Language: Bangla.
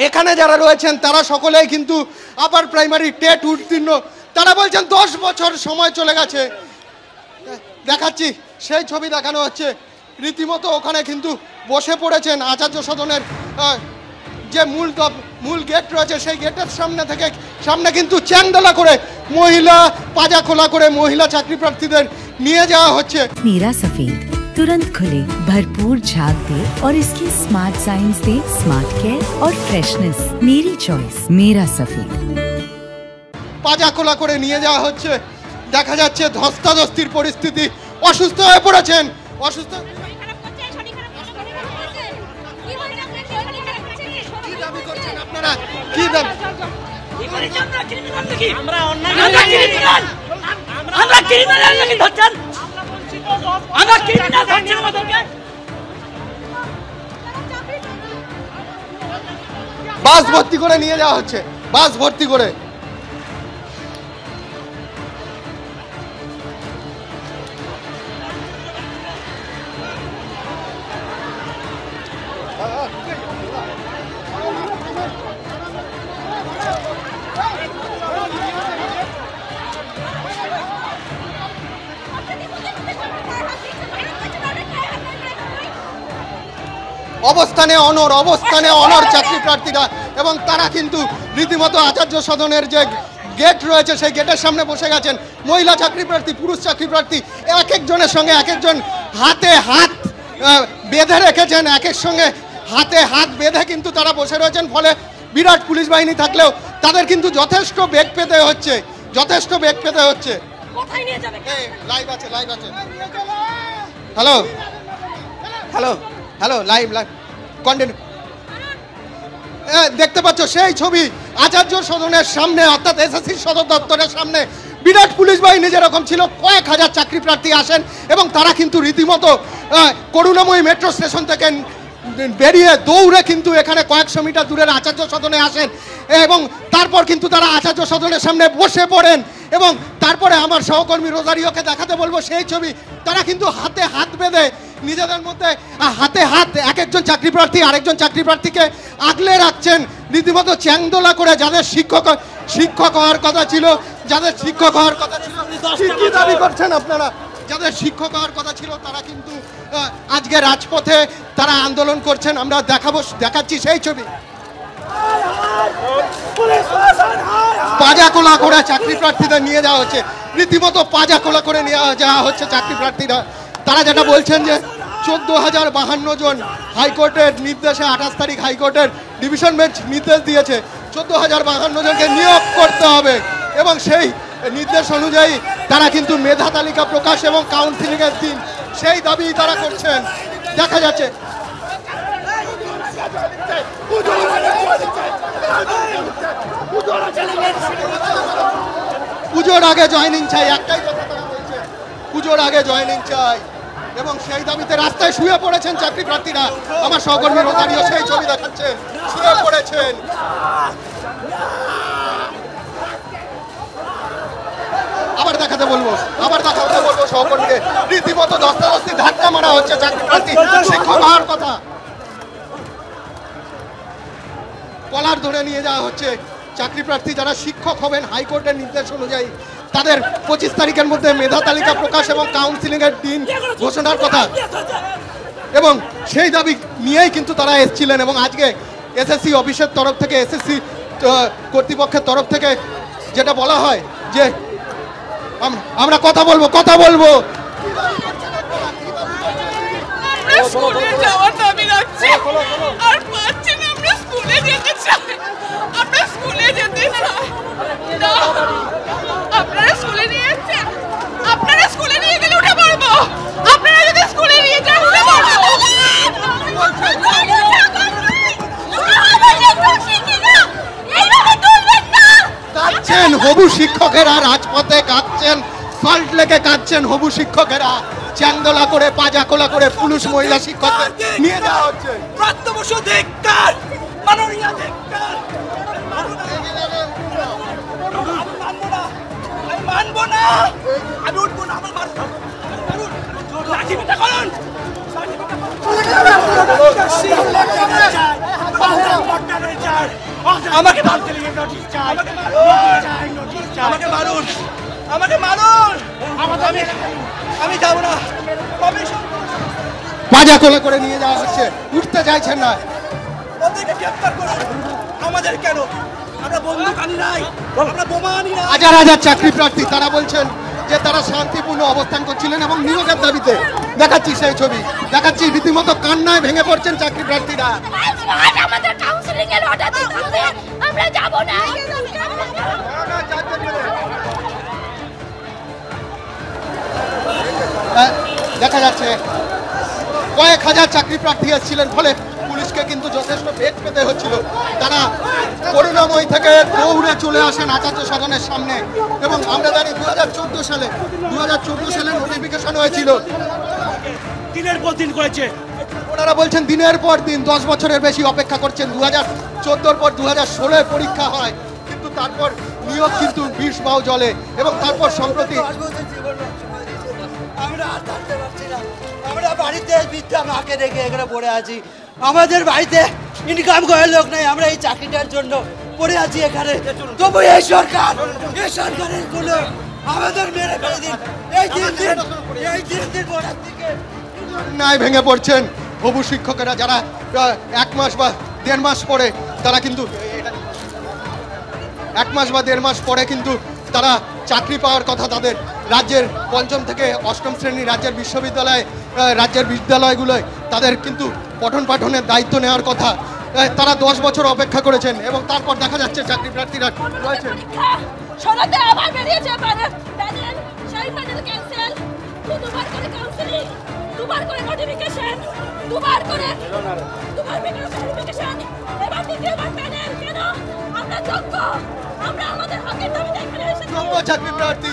এখানে যারা রয়েছেন তারা সকলেই কিন্তু আপার প্রাইমারি টেট উত্তীর্ণ। তারা বলছেন 10 বছর সময় চলে গেছে। দেখাচ্ছি সেই ছবি দেখানো হচ্ছে, রীতিমতো ওখানে কিন্তু বসে পড়েছেন আচার্য সদনের যে মূল গেট রয়েছে সেই গেটের সামনে কিন্তু চ্যাংদোলা করে মহিলা পাজা খোলা করে মহিলা চাকরি প্রার্থীদের নিয়ে যাওয়া হচ্ছে। मेरा सफेद तुरंत खुले, भरपूर झाग दे और इसकी स्मार्ट साइंस दे स्मार्ट केयर और फ्रेशनेस। मेरी चॉइस मेरा सफेद। পাজা খোলা করে নিয়ে যাওয়া হচ্ছে। দেখা যাচ্ছে ধস্তাধস্তির পরিস্থিতি, অসুস্থ হয়ে পড়েছেন। অসুস্থ আপনারা কি দাবি? বাস ভর্তি করে নিয়ে যাওয়া হচ্ছে, বাস ভর্তি করে। অবস্থানে অনর চাকরি প্রার্থীরা, এবং তারা কিন্তু রীতিমতো আচার্য সদনের যে গেট রয়েছে সেই গেটের সামনে বসে গেছেন। মহিলা চাকরি প্রার্থী, পুরুষ চাকরি প্রার্থী এক একজনের সঙ্গে এক একজন হাতে হাত বেঁধে রেখেছেন, এক এক সঙ্গে হাতে হাত বেঁধে কিন্তু তারা বসে রয়েছেন। ফলে বিরাট পুলিশ বাহিনী থাকলেও তাদের কিন্তু যথেষ্ট বেগ পেতে হচ্ছে। লাইভ আছে হ্যালো লাইভ কন্টিনিউ। দেখতে পাচ্ছ সেই ছবি আচার্য সদনের সামনে, অর্থাৎ এসএসসি সদর দপ্তরের সামনে বিরাট পুলিশ বাহিনী যেরকম ছিল, কয়েক হাজার চাকরি প্রার্থী আসেন এবং তারা কিন্তু রীতিমতো করুণাময়ী মেট্রো স্টেশন থেকে বেরিয়ে দৌড়ে কিন্তু এখানে কয়েকশো মিটার দূরের আচার্য সদনে আসেন এবং তারপর কিন্তু তারা আচার্য সদনের সামনে বসে পড়েন। এবং তারপরে আমার সহকর্মী রোজারিওকে দেখাতে বলবো সেই ছবি। তারা কিন্তু হাতে হাত বেঁধে নিজেদের মধ্যে হাতে হাত এক একজন চাকরি প্রার্থী আরেকজন চাকরি প্রার্থীকে আগলে রাখছেন, রীতিমতো চ্যাংদোলা করে। যাদের শিক্ষক হওয়ার কথা ছিল কি দাবি করছেন আপনারা? যাদের শিক্ষক হওয়ার কথা ছিল তারা কিন্তু আজকে রাজপথে তারা আন্দোলন করছেন। আমরা দেখাচ্ছি সেই ছবি। পাজা কোলা করে চাকরি প্রার্থীদের নিয়ে যাওয়া হচ্ছে, রীতিমতো পাজা কোলা করে নিয়ে যাওয়া হচ্ছে চাকরি প্রার্থীরা। তারা যেটা বলছেন যে 14,052 জন হাইকোর্টের নির্দেশে 28 তারিখ হাইকোর্টের ডিভিশন বেঞ্চ নির্দেশ দিয়েছে 14,052 জনকে নিয়োগ করতে হবে এবং সেই নির্দেশ অনুযায়ী তারা কিন্তু মেধা তালিকা প্রকাশ এবং কাউন্সিলিংয়ের দিন সেই দাবি তারা করছেন। দেখা যাচ্ছে পুজোর আগে জয়েনিং চাই, একটাই কথা তারা বলছে, পুজোর আগে জয়েনিং চাই এবং সেই দাবিতে রাস্তায় শুয়ে পড়েছেন চাকরি প্রার্থীরা। আমার সহকর্মী রোজারিও সেই ছবি দেখাচ্ছে, শুয়ে পড়েছেন। আবার দেখাতে বলবো সহকর্মীকে, রীতিমতো ধস্তাধস্তি ধাক্কা মারা হচ্ছে চাকরি প্রার্থী শিক্ষক হওয়ার কথা। কলার ধরে নিয়ে যাওয়া হচ্ছে চাকরি প্রার্থী যারা শিক্ষক হবেন হাইকোর্টের নির্দেশ অনুযায়ী। তাদের 25 তারিখের মধ্যে মেধা তালিকা প্রকাশ এবং কাউন্সিলিংয়ের দিন ঘোষণার কথা এবং সেই দাবি নিয়েই কিন্তু তারা এসেছিলেন। এবং আজকে এসএসসি অফিসের তরফ থেকে, এসএসসি কর্তৃপক্ষের তরফ থেকে যেটা বলা হয় যে আমরা কথা বলবো স্কুলে যাওয়ার দাবি রাখছি আর পাচ্ছি না। আমরা স্কুলে যেতে চাই, আমরা স্কুলে যেতে চাই না। আপনারা স্কুলে নিয়ে যাচ্ছেন, আপনারা স্কুলে নিয়ে গেলে উঠে পড়বো, আপনারা যদি স্কুলে নিয়ে যান উঠে পড়বো। কাঁদছেন হবু শিক্ষকেরা, রাজপথে কাঁদছেন, সল্ট লেকে কাঁদছেন হবু শিক্ষকেরা। চ্যাংদোলা করে পাজা কোলা করে পুলিশ মহিলা শিক্ষকদের নিয়ে যাওয়া হচ্ছে। মানবো না, আমি উঠবো না, আমার লাঠি পিটা করুন। আমাকে আমাকে মারুন, আমাকে মারুন, আমি যাবো না। মাজা কোলে করে নিয়ে যাওয়া হচ্ছে, উঠতে চাইছেন না। ওদেরকে গ্রেফতার করুন, আমাদের কেন? আমরা বন্দুক আনি নাই, আমরা বোমা আনি নাই। হাজার হাজার চাকরি প্রার্থী তারা বলছেন যে তারা শান্তিপূর্ণ অবস্থান করছিলেন এবং নিয়োগের দাবিতে। দেখাচ্ছি সেই ছবি, দেখাচ্ছি রীতিমতো কান্নায় ভেঙে পড়ছেন চাকরি প্রার্থীরা। আমাদের কাউন্সিলিং এর অর্ডার দিতে হবে, আমরা যাব না। দেখা যাচ্ছে কয়েক হাজার চাকরি প্রার্থী এসেছিলেন, ফলে পুলিশকে কিন্তু যথেষ্ট বেগ পেতে হচ্ছিল। তারা করুণাময়ী থেকে দৌড়ে চলে আসেন আচার্য সদনের সামনে। এবং আমরা জানি 2014 সালে নোটিফিকেশন হয়েছিল, দিনের পর দিন করেছে। ওনারা বলছেন দিনের পর দিন 10 বছরের বেশি অপেক্ষা করছেন। 2014 পর 2016 পরীক্ষা হয়, কিন্তু তারপর নিয়োগ কিন্তু 20 বাউ জলে। এবং তারপর সম্প্রতি আমরা আর থাকতে পারছি না। আমরা বাড়িতে বৃদ্ধা মাকে রেখে এখানে পড়ে আছি। আমাদের বাড়িতে ইনকাম করার লোক নাই, আমরা এই চাকরিটার জন্য পড়ে আছি এখানে। তবু এই সরকারের গুলো আমাদের মেরে ফেলে দিন। এই দিন পড়ার দিকে ন্যায় ভেঙে পড়ছেন হবু শিক্ষকেরা, যারা 1 মাস বা 1.5 মাস পরে তারা কিন্তু 1 মাস বা 1.5 মাস পরে কিন্তু তারা চাকরি পাওয়ার কথা। তাদের রাজ্যের 5ম থেকে 8ম শ্রেণী রাজ্যের বিদ্যালয়গুলোয় তাদের কিন্তু পঠন পাঠনের দায়িত্ব নেওয়ার কথা। তারা 10 বছর অপেক্ষা করেছেন এবং তারপর দেখা যাচ্ছে চাকরি প্রার্থীরা রয়েছেন। সরাতে আবার বেরিয়েছে প্যানেল, সেই প্যানেল ক্যান্সেল। দুবার করে কাউন্সিলিং, দুবার করে নোটিফিকেশন, দুবার ভেরিফিকেশন, এবার দ্বিতীয়বার প্যানেল। কেন? আমরা যোগ্য, আমরা আমাদের হকের দাবিতে এখানে এসেছি। যোগ্য চাকরি প্রার্থী